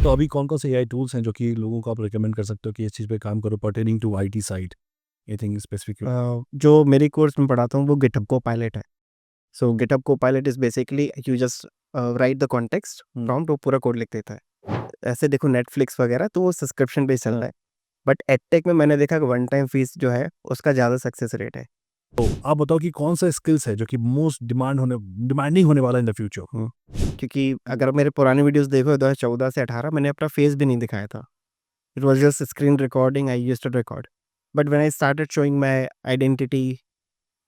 तो अभी कौन-कौन से एआई टूल्स हैं जो कि लोगों को आप रिकमेंड कर सकते हो कि इस चीज़ पे काम करो pertaining to IT side? Anything specific? जो मेरी कोर्स में पढ़ाता हूँ वो गिटहब कोपायलट है। So GitHub Copilot is basically you just write the context prompt, वो पूरा कोड लिख देता है। ऐसे देखो नेटफ्लिक्स वगैरह तो वो सब्सक्रिप्शन बेस्ड चल रहा है, बट एडटेक में मैंने देखा कि वन टाइम फीस जो है उसका ज़्यादा सक्सेस रेट है। तो आप बताओ कि कौन-सा स्किल्स है जो कि मोस्ट डिमांडिंग होने वाला है इन द फ्यूचर? हुँ, क्योंकि अगर मेरे पुराने वीडियोज़ देखो 2014 से 18 मैंने अपना फेस भी नहीं दिखाया था। It was just screen recording I used to record. But when I started showing my identity,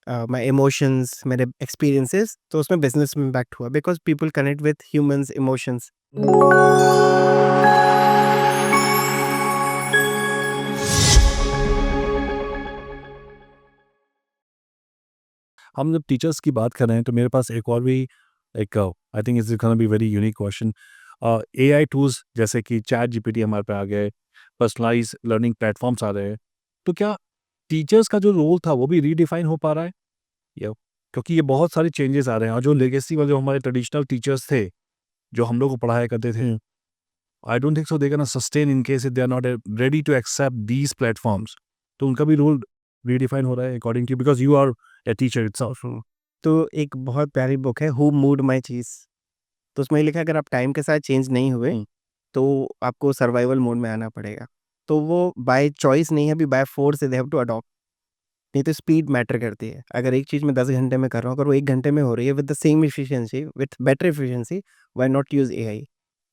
my emotions, मेरे एक्सपीरियंसेस, तो उसमें बिज़नेस में इम्पैक्ट हुआ because people connect with humans emotions. हम जब टीचर्स की बात कर रहे हैं तो मेरे पास एक और भी एक I think it's gonna be very unique question. AI tools जैसे कि चैट जीपीटी हमारे पे आ गए, पर्सनलाइज लर्निंग प्लेटफॉर्म्स आ रहे हैं, तो क्या टीचर्स का जो रोल था वो भी रीडिफाइन हो पा रहा है? या क्योंकि ये बहुत सारे चेंजेस आ रहे हैं और जो लेगेसी वाले जो हमारे ट्रेडिशनल टीचर्स थे, जो हम लोग को पढ़ाया करते थे, I don't think so they can sustain in case if they are not ready to accept these platforms. तो उनका भी रोल रीडिफाइन हो रहा है according to because you are a teacher itself. तो एक बहुत प्यारी बुक है हू मूव्ड माय चीज़, तो उसमें लिखा है अगर आप टाइम के साथ चेंज नहीं हुए, तो आपको सर्वाइवल मोड में आना पड़ेगा। तो वो बाय चॉइस नहीं है, अभी by force they have to adopt. नहीं तो स्पीड मैटर करती है। अगर एक चीज़ मैं 10 घंटे में कर रहा हूँ, अगर वो 1 घंटे में हो रही है with the same efficiency, with better efficiency, why not use AI?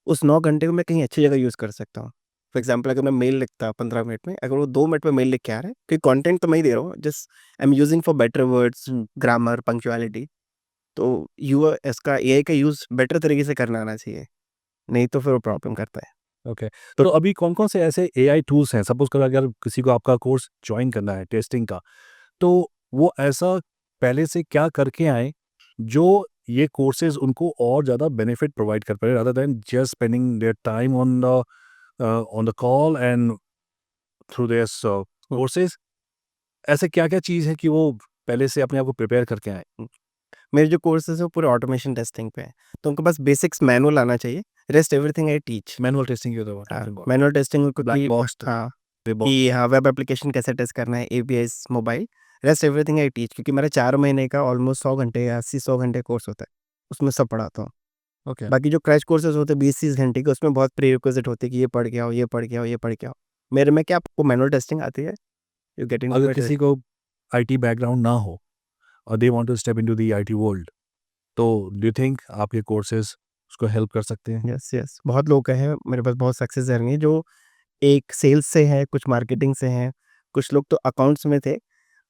उस 9 घंटे को मैं कहीं अच्छी जगह यूज़ कर सकता हूँ। फॉर एग्ज़ाम्पल अगर मैं मेल लिखता 15 मिनट में, अगर वो 2 मिनट में मेल लिख के आ रहा है, क्योंकि कंटेंट तो मैं ही दे रहा हूँ, just I am using for better words, grammar, punctuality. तो इसका एआई का यूज़ बेटर तरीके से करना आना चाहिए, नहीं तो फिर वो प्रॉब्लम करता है। ओके। तो तो अभी कौन-कौन से ऐसे एआई टूल्स हैं? सपोज़ करो अगर किसी को आपका कोर्स जॉइन करना है टेस्टिंग का, तो वो ऐसा पहले से क्या करके आएँ, जो ये कोर्सेज़ उनको और ज़्यादा बेनिफिट प्रोवाइड कर पाए rather than just spending their time on the call and through this courses? ऐसे क्या-क्या चीज़ है कि वो पहले से अपने आप को प्रिपेयर करके आएँ? मेरे जो कोर्सेज़ हैं वो पूरे ऑटोमेशन टेस्टिंग पे हैं, तो उनको बस बेसिक्स मैनुअल आना चाहिए, rest everything I teach. Manual testing की तो हाँ, talking about manual testing black क्योंकि बॉक्स, हाँ, ग्रे कि बॉक्स। हाँ, वेब एप्लीकेशन कैसे टेस्ट करना है, APIs, mobile, rest everything I teach, क्योंकि मेरा 4 महीने का ऑलमोस्ट 100 घंटे या 80-100 घंटे कोर्स होता है, उसमें सब पढ़ाता हूँ। ओके। बाकी जो क्रैश कोर्सेज़ होते हैं 20-30 घंटे के, उसमें बहुत प्रीरिक्विज़िट होती है कि ये पढ़ के आओ, ये पढ़ के आओ, ये पढ़ के आओ। मेरे में क्या आपको मैनुअल टेस्टिंग आती है, यू गेट अगर इनटू इट। किसी को आईटी बैकग्राउंड ना हो और they want to step into the IT world, तो डू यू थिंक आपके कोर्सेज़ उसको हेल्प कर सकते हैं? यस, यस, बहुत लोग कहे हैं मेरे पास, बहुत सक्सेस जर्नी है, जो एक सेल्स से है, कुछ मार्केटिंग से हैं, कुछ लोग तो अकाउंट्स में थे।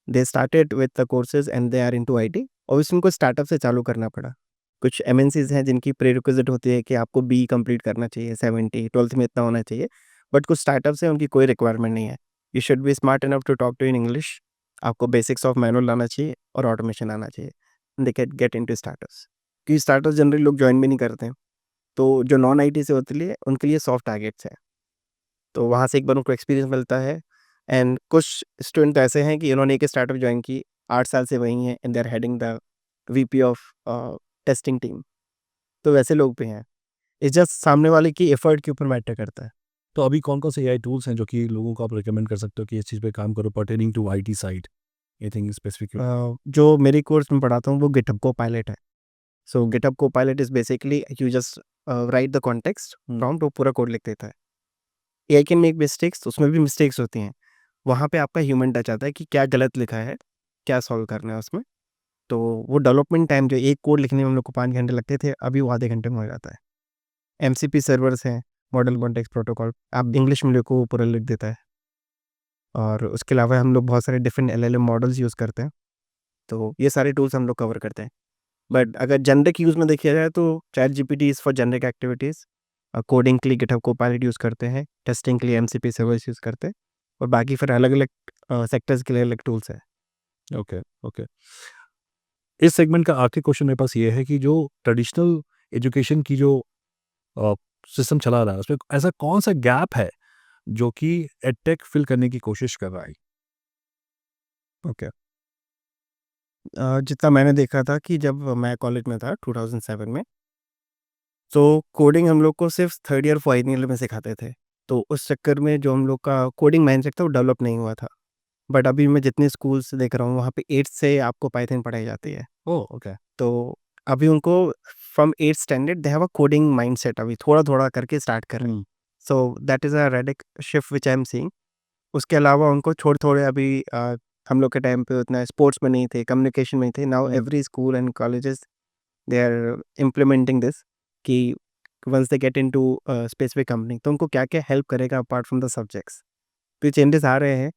They started with the courses and they are into IT, obviously उनको स्टार्टअप से चालू करना पड़ा। कुछ एमएनसीज़ हैं जिनकी प्रीरिक्विज़िट होती है कि आपको बी कंप्लीट करना चाहिए, 70 12th में इतना होना चाहिए। बट कुछ स्टार्टअप्स हैं उनकी कोई रिक्वायरमेंट नहीं है। You should be smart enough to talk to in English. आपको बेसिक्स ऑफ मैनुअल आना चाहिए और ऑटोमेशन आना चाहिए। They can get into startups. क्योंकि स्टार्टअप्स जनरली लोग जॉइन भी नहीं करते हैं। तो जो नॉन आईटी से होते लिए उनके लिए सॉफ्ट टारगेट्स हैं। तो वहाँ से एक बार उनको एक्सपीरियंस मिलता है। एंड कुछ स्टूडेंट ऐसे हैं कि इन्होंने एक स्टार्टअप जॉइन की, 8 साल से वहीं हैं and they are heading the VP of testing team. तो वैसे लोग भी हैं। इट्स जस्ट सामने वाले की एफर्ट के ऊपर मैटर करता है। तो अभी कौन-कौन से एआई टूल्स हैं जो कि लोगों को आप रिकमेंड कर सकते हो कि इस चीज़ पे काम करो pertaining to IT side? Anything specific? जो मेरी कोर्स में पढ़ाता हूँ वो गिटहब कोपायलट है। So GitHub Copilot is basically you just write the context prompt, वो पूरा कोड लिख देता है। एआई कैन मेक मिस्टेक्स, उसमें भी मिस्टेक्स होती हैं। वहाँ पे आपका ह्यूमन टच आता है कि क्या गलत लिखा है, क्या सॉल्व करना है उसमें। तो वो डेवलपमेंट टाइम जो एक कोड लिखने में हम लोग को 5 घंटे लगते थे, अभी वो आधे घंटे में हो जाता है। एमसीपी सर्वर्स हैं, मॉडल कॉन्टेक्स्ट प्रोटोकॉल, आप इंग्लिश में लिखो वो पूरा लिख देता है। और उसके अलावा हम लोग बहुत सारे डिफरेंट एलएलएम मॉडल्स यूज़ करते हैं, तो ये सारे टूल्स हम लोग कवर करते हैं। बट अगर जेनेरिक यूज़ में देखा जाए तो chat GPT is for generic activities, coding के लिए गिटहब कोपायलट यूज़ करते हैं, टेस्टिंग के लिए एमसीपी सर्वर्स यूज़ करते हैं, और बाकी फिर अलग-अलग सेक्टर्स के लिए अलग टूल्स हैं। Okay, okay. इस सेगमेंट का आखिरी क्वेश्चन मेरे पास ये है कि जो ट्रेडिशनल एजुकेशन की जो अ, सिस्टम चला रहा है, उसमें ऐसा कौन-सा गैप है जो कि एडटेक फिल करने की कोशिश कर रहा है? ओके। जितना मैंने देखा था कि जब मैं कॉलेज में था 2007 में, सो कोडिंग हम लोग को सिर्फ थर्ड ईयर फाइनल ईयर में सिखाते थे, तो उस चक्कर में जो हम लोग का कोडिंग माइंडसेट था वो डेवलप नहीं हुआ था। बट अभी मैं जितने स्कूल्स देख रहा हूँ वहाँ पे 8th से आपको पाइथन पढ़ाई जाती है। ओह! ओके। तो अभी उनको from 8th standard they have a coding mindset, अभी थोड़ा-थोड़ा करके स्टार्ट कर रहे हैं। Hmm, so that is a radical shift which I am seeing. उसके अलावा उनको थोड़े-थोड़े अभी हम लोग के टाइम पे उतना स्पोर्ट्स में नहीं थे, कम्युनिकेशन में नहीं थे। Now hmm, every school and colleges they are implementing this कि once they get into specific company तो उनको क्या-क्या हेल्प करेगा अपार्ट फ्रॉम द सब्जेक्ट्स। तो ये चेंजेस आ रहे हैं,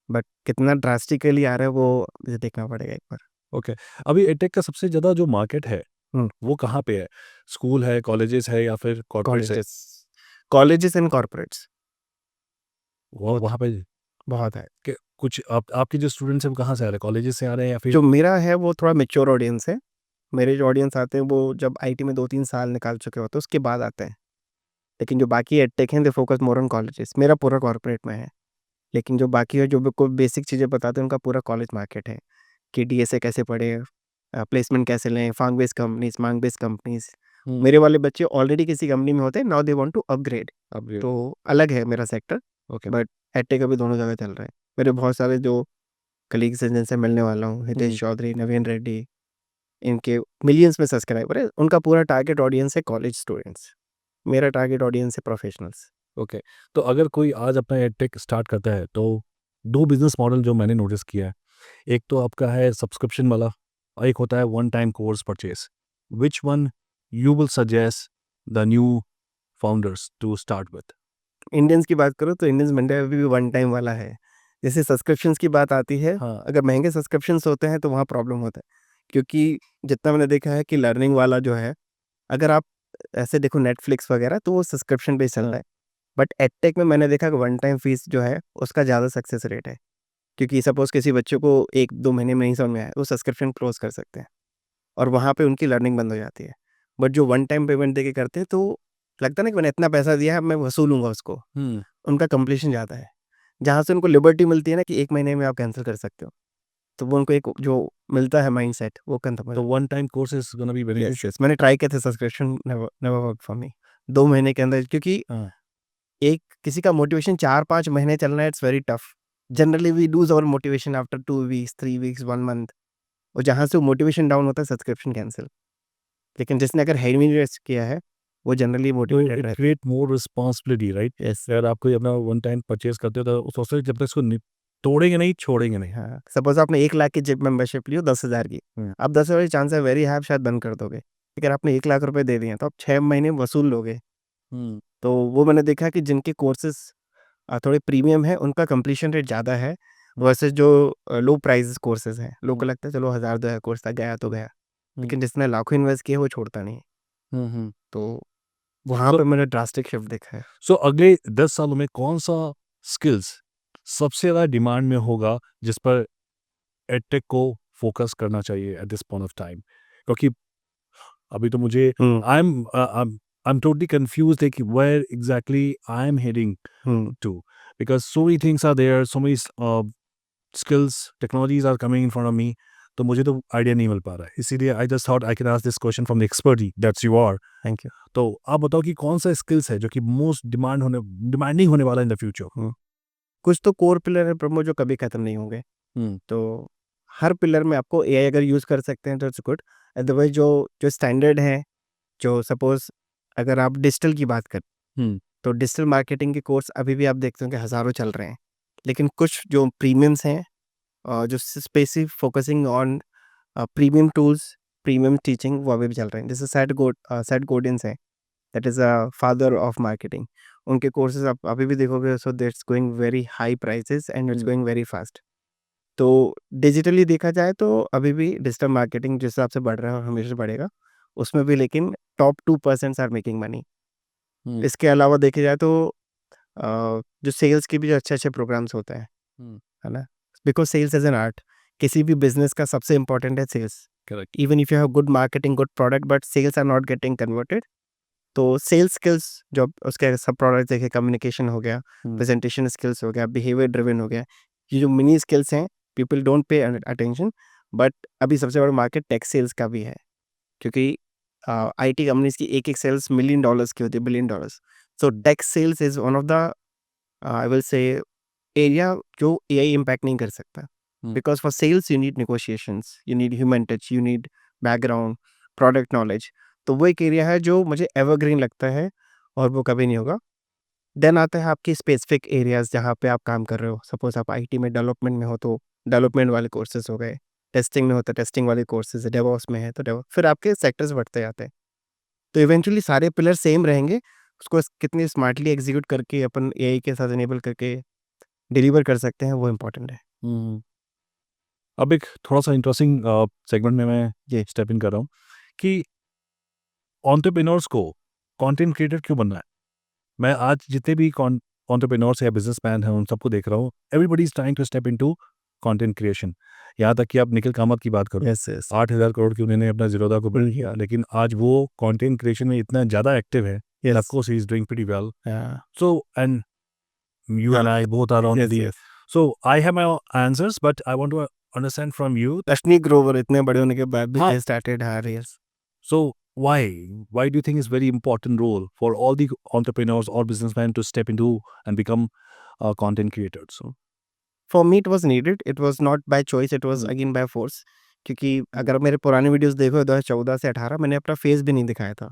बट कितना ड्रास्टिकली आ रहा है वो मुझे देखना पड़ेगा एक बार। ओके। अभी एडटेक का सबसे ज़्यादा जो मार्केट है, हुँ, वो कहाँ पे है? स्कूल है, कॉलेजेस है या फिर कॉर्पोरेट्स है? कॉलेजेस कॉलेजेस एंड कॉर्पोरेट्स वो बोथ वहाँ पे बहुत है। के कुछ आप आपके जो स्टूडेंट्स हैं वो कहाँ से आ रहे हैं? कॉलेजेस से आ रहे हैं या फिर जो मेरा है वो थोड़ा मैच्योर ऑडियंस है। मेरे जो ऑडियंस आते हैं वो जब आईटी में 2-3 साल निकाल चुके होते हैं उसके बाद आते हैं। लेकिन जो बाकी एडटेक हैं they focus more on colleges. मेरा पूरा कॉर्पोरेट में है। लेकिन जो बाकी है जो मेरे को बेसिक चीज़ें बताते हैं उनका पूरा कॉलेज मार्केट है कि डीएसए कैसे पढ़ें, प्लेसमेंट कैसे लें, फार्म बेस्ड कंपनीज़, मांग बेस्ड कंपनीज़। हुँ, मेरे वाले बच्चे ऑलरेडी किसी कंपनी में होते हैं, now they want to upgrade. Upgrade. तो अलग है मेरा सेक्टर, ओके। बट एडटेक अभी दोनों जगह चल रहा है। मेरे बहुत सारे जो कलीग्स हैं जिनसे मिलने वाला हूँ, हुँ, हितेश चौधरी, नवीन रेड्डी, इनके मिलियंस में सब्सक्राइबर है। उनका पूरा टारगेट ऑडियंस है कॉलेज स्टूडेंट्स। मेरा टारगेट ऑडियंस है प्रोफेशनल्स। ओके। तो अगर कोई आज अपना एडटेक स्टार्ट करता है तो 2 बिज़नेस मॉडल जो मैंने नोटिस किया है। एक तो आपका है सब्सक्रिप्शन वाला और एक होता है one time course purchase. Which one you will suggest the new founders to start with? Indians की बात करूँ तो इंडियंस मंडे अभी भी वन टाइम वाला है। जैसे सब्सक्रिप्शंस की बात आती है, हाँ, अगर महँगे सब्सक्रिप्शंस होते हैं तो वहाँ प्रॉब्लम होता है। क्योंकि जितना मैंने देखा है कि लर्निंग वाला जो है, अगर आप ऐसे देखो नेटफ्लिक्स वगैरह तो वो सब्सक्रिप्शन बेस्ड चल हाँ। रहा है। बट एडटेक में मैंने देखा कि वन टाइम फीस जो है उसका ज़्यादा सक्सेस रेट है। क्योंकि सपोज़ किसी बच्चे को 1-2 महीने में नहीं समझ में आया, वो सब्सक्रिप्शन क्लोज़ कर सकते हैं और वहाँ पे उनकी लर्निंग बंद हो जाती है। बट जो वन टाइम पेमेंट देके करते हैं तो लगता है ना कि मैंने इतना पैसा दिया है, अब मैं वसूलूँगा उसको। हुँ। उनका कंप्लीशन ज़्यादा है। जहाँ से उनको लिबर्टी मिलती है ना कि 1 महीने में आप कैंसल कर सकते हो। तो वो उनको एक जो मिलता है माइंडसेट वो खत्म हो तो जाता one time course is gonna be very है। गुड। यस, यस, मैंने ट्राई किए थे subscription, never never worked for me. 2 महीने के अंदर, क्योंकि हाँ। एक किसी का मोटिवेशन 4-5 महीने चलना है, it's very tough. Generally we lose our motivation after 2 weeks, 3 weeks, 1 month, और जहाँ से वो मोटिवेशन डाउन होता है सब्सक्रिप्शन कैंसल। लेकिन जिसने अगर हेवी इन्वेस्ट किया है, वो जनरली तो मोटिवेटेड इट रहता क्रिएट मोर रिस्पॉन्सिबिलिटी राइट? है। यस। अगर आप कोई अपना वन टाइम परचेज़ करते हो तो सोचते हो जब तक इसको तोड़ेंगे नहीं, छोड़ेंगे नहीं। हाँ, सपोज़ आपने 1 लाख की जिम मेंबरशिप ली हो 10,000 की। हुँ, आप 10,000 की चांस है वेरी हाई आप शायद बंद कर दोगे। अगर आपने 1 लाख रुपए दे दिए हैं, तो आप 6 महीने वसूल लोगे। हुँ, तो वो मैंने देखा कि जिनके कोर्सेज़ थोड़े प्रीमियम हैं, उनका कंप्लीशन रेट ज़्यादा है वर्सेस जो लो प्राइस कोर्सेज़ हैं। लोग हुँ, को लगता है चलो 1000-2000 कोर्स था, गया तो गया। हुँ, लेकिन जिसने लाखों इन्वेस्ट किए वो छोड़ता नहीं है। हुँ, हुँ। तो वहाँ तो पे मैंने ड्रास्टिक शिफ्ट देखा है। अगले 10 सालों में कौन-सा स्किल्स सबसे ज़्यादा डिमांड में होगा जिस पर एडटेक को फोकस करना चाहिए at this point of time? क्योंकि अभी तो मुझे hmm, I am totally confused है कि where exactly I am heading hmm. To because so many things are there, so many skills, technologies are coming in front of me तो मुझे तो idea नहीं मिल पा रहा है। इसीलिए I just thought I can ask this question from the expert ही that's you are. Thank you. तो आप बताओ कि कौन-सा स्किल्स है जो कि मोस्ट डिमांडिंग होने वाला है इन द फ्यूचर? हुँ। कुछ तो कोर पिलर है प्रमोद जो कभी खत्म नहीं होंगे। हुँ, तो हर पिलर में आपको एआई अगर यूज़ कर सकते हैं तो इट्स गुड। अदरवाइज़ जो जो स्टैंडर्ड है, जो सपोज़ अगर आप डिजिटल की बात करें, हुँ, तो डिजिटल मार्केटिंग के कोर्स अभी भी आप देखते हो कि हज़ारों चल रहे हैं। लेकिन कुछ जो प्रीमियम्स हैं, जो specific focusing on premium tools, premium teaching, वो अभी भी चल रहे हैं। जैसे सेट गोडिन्स हैं, that is a father of marketing. उनके कोर्सेज़ आप अभी भी देखोगे, so that's going very high prices and it's hmm, going very fast. तो डिजिटली देखा जाए तो अभी भी डिजिटल मार्केटिंग जिस हिसाब से बढ़ रहा है और हमेशा बढ़ेगा, उसमें भी लेकिन टॉप 2% आर मेकिंग मनी। हुँ, इसके अलावा देखे जाए तो जो सेल्स के भी जो अच्छे-अच्छे प्रोग्राम्स होते हैं, हुँ, है ना? Because sales is an art. किसी भी बिज़नेस का सबसे इम्पोर्टेंट है sales. Correct. Even if you have good marketing, good product, but sales are not getting converted, तो सेल्स स्किल्स जो उसके सब प्रोडक्ट्स देखे, कम्युनिकेशन हो गया, हुँ, प्रेजेंटेशन स्किल्स हो गया, बिहेवियर ड्रिवन हो गया, ये जो मिनी स्किल्स हैं, people don't pay attention. But अभी सबसे बड़ा मार्केट टेक सेल्स का भी है, क्योंकि आईटी कंपनीज की एक सेल्स मिलियन डॉलर्स की होती है, billion dollars. So tech sales is one of the I will say area जो एआई इम्पैक्ट नहीं कर सकता, because for sales you need negotiations, you need human touch, you need background, product knowledge. तो वो एक एरिया है जो मुझे एवरग्रीन लगता है और वो कभी नहीं होगा। देन आता है आपकी स्पेसिफिक एरियाज जहाँ पे आप काम कर रहे हो। सपोज आप आईटी में डेवलपमेंट में हो तो डेवलपमेंट वाले कोर्सेज हो गए, टेस्टिंग में हो तो टेस्टिंग वाले कोर्सेज है, डेवऑप्स में है तो डेवऑप्स, फिर आपके सेक्टर्स बढ़ते जाते हैं। तो इवेंचुअली सारे पिलर सेम रहेंगे, उसको कितनी स्मार्टली एग्जीक्यूट करके अपन एआई के साथ इनेबल करके डिलीवर कर सकते हैं, वो इम्पोर्टेंट है। अब एक थोड़ा-सा इंटरेस्टिंग सेगमेंट में मैं जी। स्टेप इन कर रहा हूँ कि एंटरप्रेन्योर्स को कंटेंट क्रिएटर क्यों बनना है? मैं आज जितने भी एंटरप्रेन्योर्स या बिजनेसमैन हैं, उन सबको देख रहा हूँ, everybody is trying to step into content creation. यहाँ तक कि आप निखिल कामत की बात करो, यस, यस। 8,000 करोड़ की उन्होंने अपना ज़ीरोधा को बिल्ड किया, लेकिन आज वो कंटेंट क्रिएशन में इतना ज़्यादा एक्टिव है, yes. Of course he is doing pretty well. हाँ। So, and you and I both are on Yes, the. yes. So I have my answers, but I want to understand from you. रश्मि ग्रोवर इतने बड़े होने के बाद भी हाँ। They started reels. So why? Why do you think it's very important role for all the entrepreneurs or businessmen to step into and become content creators? So, for me it was needed, it was not by choice, it was hmm. Again by force. क्योंकि अगर मेरे पुराने videos देखो 2014 से 18 मैंने अपना face भी नहीं दिखाया था।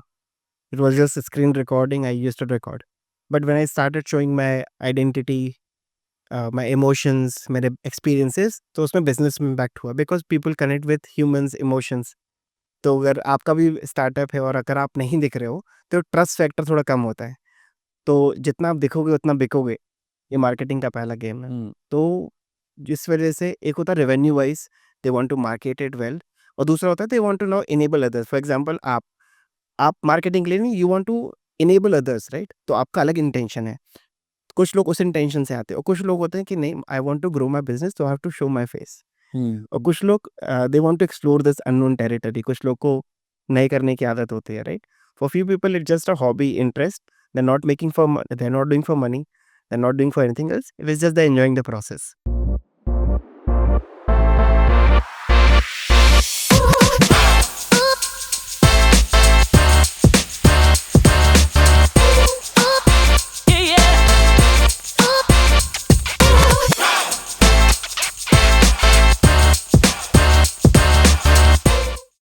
It was just screen recording, I used to record. But when I started showing my identity, my emotions, मेरे एक्सपीरियंसेस, तो उसमें बिजनेस में इम्पैक्ट हुआ because people connect with humans emotions. तो अगर आपका भी स्टार्टअप है और अगर आप नहीं दिख रहे हो तो ट्रस्ट फैक्टर थोड़ा कम होता है। तो जितना आप दिखोगे उतना बिकोगे, ये मार्केटिंग का पहला गेम है। तो जिस वजह से एक होता है revenue wise, they want to market it well, और दूसरा होता है they want to now enable others. For example आप मार्केटिंग के लिए नहीं, you want to enable others, right? तो आपका अलग इंटेंशन है। कुछ लोग उस इंटेंशन से आते हैं और कुछ लोग होते हैं कि नहीं, I want to grow my business, तो I have to show my face. और कुछ लोग they want to explore this unknown territory, कुछ लोग को नए करने की आदत होती है, right? For few people it's just a hobby, interest, they are not making for, they are not doing for money, they are not doing for anything else, it is just they enjoying the process.